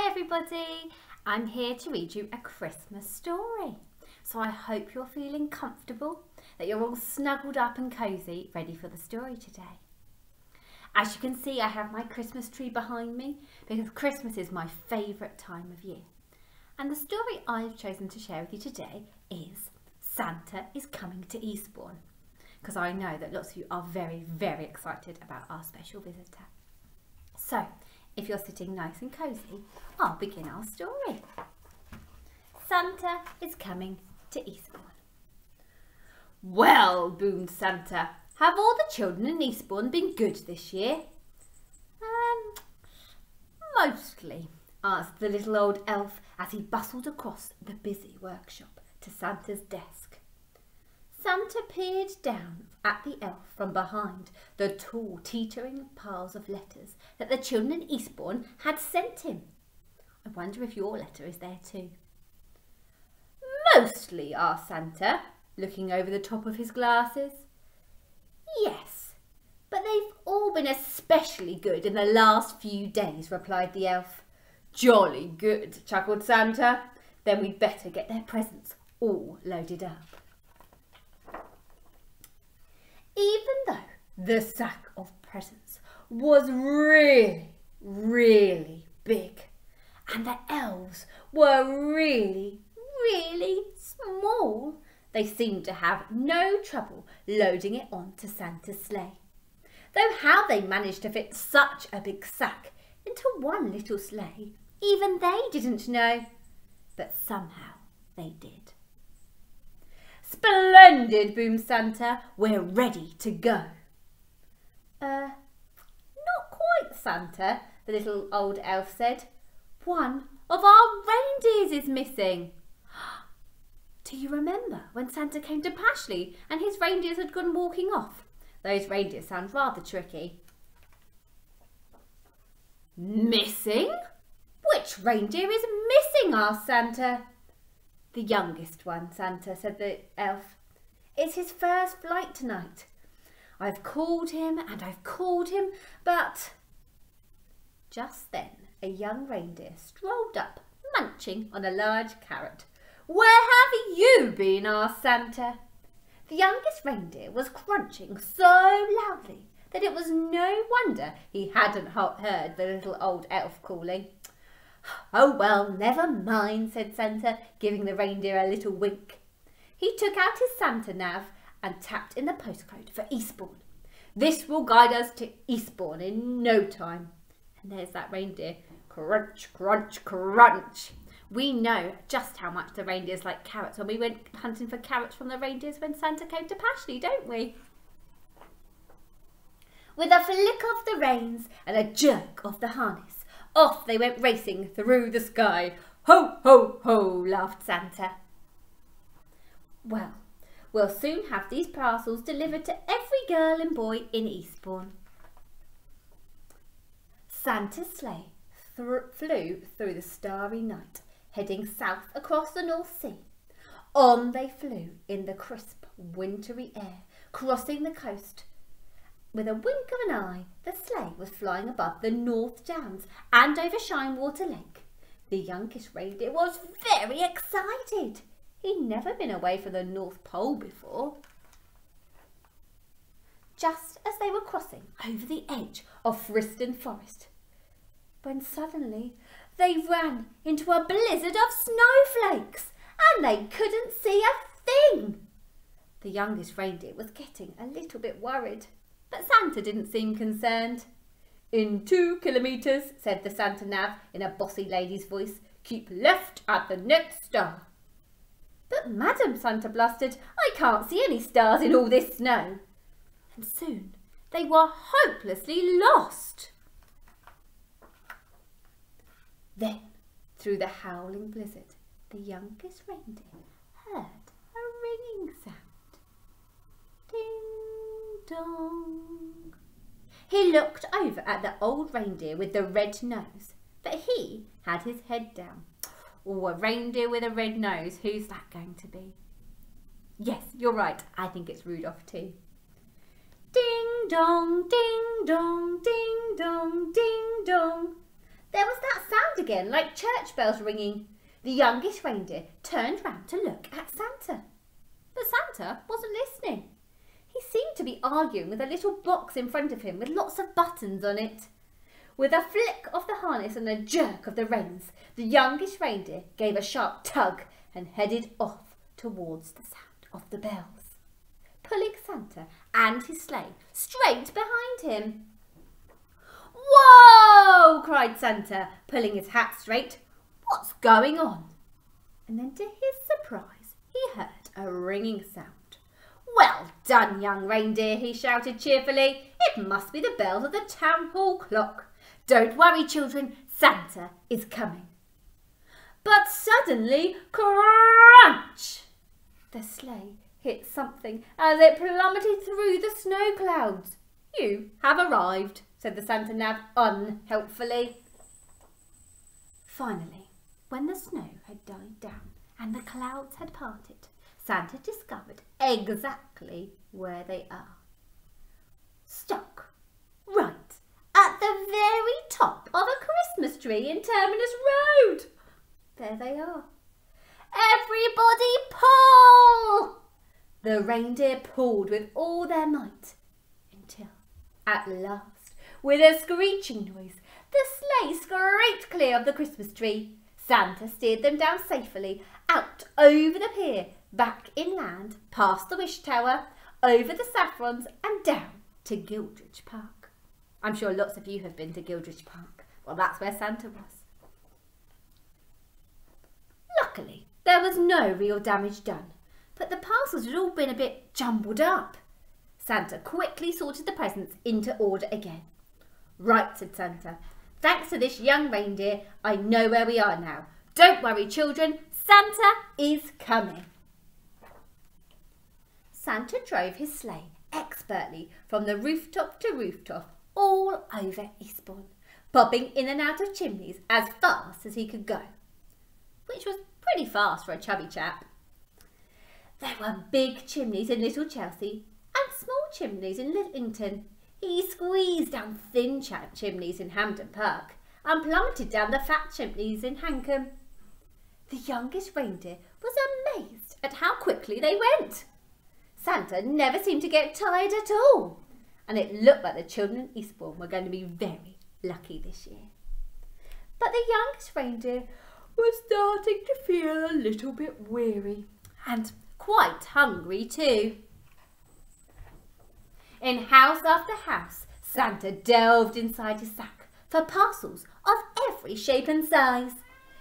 everybody, I'm here to read you a Christmas story. So I hope you're feeling comfortable, that you're all snuggled up and cosy, ready for the story today. As you can see, I have my Christmas tree behind me because Christmas is my favourite time of year. And the story I've chosen to share with you today is Santa is Coming to Eastbourne, because I know that lots of you are very, very excited about our special visitor. So, if you're sitting nice and cosy, I'll begin our story. Santa is coming to Eastbourne. Well, boomed Santa, have all the children in Eastbourne been good this year? Mostly, answered the little old elf as he bustled across the busy workshop to Santa's desk. Santa peered down at the elf from behind the tall, teetering piles of letters that the children in Eastbourne had sent him. I wonder if your letter is there too. Mostly, asked Santa, looking over the top of his glasses. Yes, but they've all been especially good in the last few days, replied the elf. Jolly good, chuckled Santa. Then we'd better get their presents all loaded up. Even though the sack of presents was really, really big, and the elves were really, really small, they seemed to have no trouble loading it onto Santa's sleigh. Though how they managed to fit such a big sack into one little sleigh, even they didn't know. But somehow they did. Splendid, boomed Santa. We're ready to go. Not quite, Santa, the little old elf said. One of our reindeers is missing. Do you remember when Santa came to Pashley and his reindeers had gone walking off? Those reindeers sound rather tricky. Missing? Which reindeer is missing? Asked Santa. The youngest one, Santa, said the elf. It's his first flight tonight. I've called him and I've called him, but... Just then a young reindeer strolled up, munching on a large carrot. Where have you been? Asked Santa. The youngest reindeer was crunching so loudly that it was no wonder he hadn't heard the little old elf calling. Oh, well, never mind, said Santa, giving the reindeer a little wink. He took out his Santa nav and tapped in the postcode for Eastbourne. This will guide us to Eastbourne in no time. And there's that reindeer. Crunch, crunch, crunch. We know just how much the reindeers like carrots when we went hunting for carrots from the reindeers when Santa came to Pashley, don't we? With a flick of the reins and a jerk of the harness, off they went racing through the sky. Ho, ho, ho, laughed Santa. Well, we'll soon have these parcels delivered to every girl and boy in Eastbourne. Santa's sleigh flew through the starry night, heading south across the North Sea. On they flew in the crisp, wintry air, crossing the coast. With a wink of an eye, the sleigh was flying above the North Downs and over Shinewater Lake. The youngest reindeer was very excited. He'd never been away from the North Pole before. Just as they were crossing over the edge of Friston Forest, when suddenly they ran into a blizzard of snowflakes and they couldn't see a thing. The youngest reindeer was getting a little bit worried. But Santa didn't seem concerned. In 2 kilometres, said the Santa nav in a bossy lady's voice, keep left at the next star. But madam, Santa blustered, I can't see any stars in all this snow. And soon they were hopelessly lost. Then, through the howling blizzard, the youngest reindeer heard a ringing sound. Ding dong. He looked over at the old reindeer with the red nose, but he had his head down. Oh, a reindeer with a red nose, who's that going to be? Yes, you're right, I think it's Rudolph too. Ding dong, ding dong, ding dong, ding dong. There was that sound again like church bells ringing. The youngest reindeer turned round to look at Santa. But Santa wasn't listening. He seemed to be arguing with a little box in front of him with lots of buttons on it. With a flick of the harness and a jerk of the reins, the youngest reindeer gave a sharp tug and headed off towards the sound of the bells, pulling Santa and his sleigh straight behind him. "Whoa!" cried Santa, pulling his hat straight. "What's going on?" And then to his surprise, he heard a ringing sound. "Well done, young reindeer," he shouted cheerfully. "It must be the bells of the town hall clock. Don't worry, children, Santa is coming." But suddenly, crunch! The sleigh hit something as it plummeted through the snow clouds. "You have arrived," said the Santa Nav unhelpfully. Finally, when the snow had died down and the clouds had parted, Santa discovered exactly where they are. Stuck right at the very top of a Christmas tree in Terminus Road. There they are. "Everybody pull!" The reindeer pulled with all their might until, at last, with a screeching noise, the sleigh scraped clear of the Christmas tree. Santa steered them down safely, out over the pier, back inland, past the Wish Tower, over the Saffrons and down to Gildridge Park. I'm sure lots of you have been to Gildridge Park. Well, that's where Santa was. Luckily, there was no real damage done, but the parcels had all been a bit jumbled up. Santa quickly sorted the presents into order again. "Right," said Santa. "Thanks to this young reindeer, I know where we are now. Don't worry, children, Santa is coming." Santa drove his sleigh expertly from the rooftop to rooftop all over Eastbourne, popping in and out of chimneys as fast as he could go, which was pretty fast for a chubby chap. There were big chimneys in Little Chelsea and small chimneys in Littleton. He squeezed down thin chimneys in Hampden Park and plummeted down the fat chimneys in Hankham. The youngest reindeer was amazed at how quickly they went. Santa never seemed to get tired at all, and it looked like the children in Eastbourne were going to be very lucky this year. But the youngest reindeer was starting to feel a little bit weary and quite hungry too. In house after house, Santa delved inside his sack for parcels of every shape and size.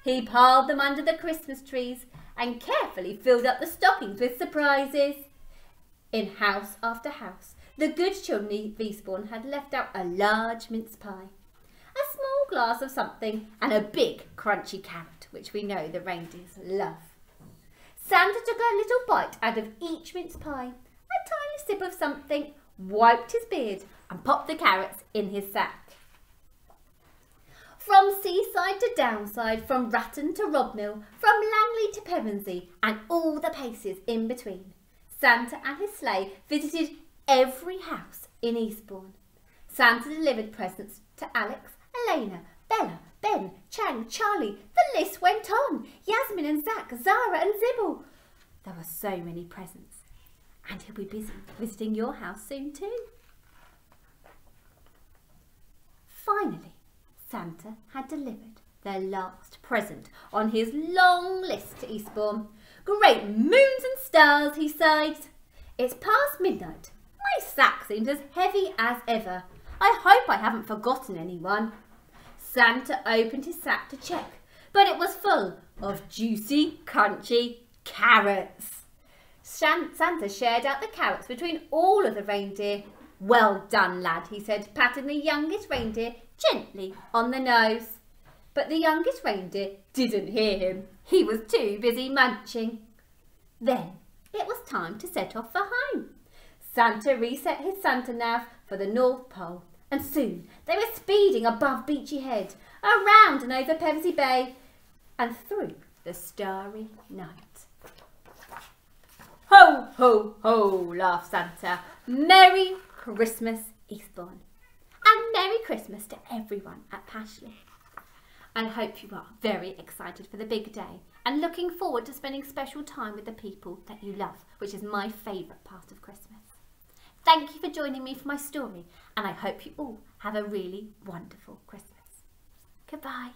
He piled them under the Christmas trees and carefully filled up the stockings with surprises. In house after house, the good children of Eastbourne had left out a large mince pie, a small glass of something and a big crunchy carrot, which we know the reindeers love. Santa took a little bite out of each mince pie, a tiny sip of something, wiped his beard and popped the carrots in his sack. From seaside to downside, from Ratton to Robmill, from Langley to Pevensey and all the paces in between, Santa and his sleigh visited every house in Eastbourne. Santa delivered presents to Alex, Elena, Bella, Ben, Chang, Charlie. The list went on. Yasmin and Zach, Zara and Zibble. There were so many presents. And he'll be busy visiting your house soon too. Finally, Santa had delivered their last present on his long list to Eastbourne. "Great moons and stars," he sighed. "It's past midnight. My sack seems as heavy as ever. I hope I haven't forgotten anyone." Santa opened his sack to check, but it was full of juicy, crunchy carrots. Santa shared out the carrots between all of the reindeer. "Well done, lad," he said, patting the youngest reindeer gently on the nose. But the youngest reindeer didn't hear him. He was too busy munching. Then it was time to set off for home. Santa reset his Santa Nav for the North Pole, and soon they were speeding above Beachy Head, around and over Pevensey Bay, and through the starry night. "Ho, ho, ho," laughed Santa. "Merry Christmas, Eastbourne, and Merry Christmas to everyone at Pashley. I hope you are very excited for the big day and looking forward to spending special time with the people that you love, which is my favourite part of Christmas. Thank you for joining me for my story, and I hope you all have a really wonderful Christmas. Goodbye.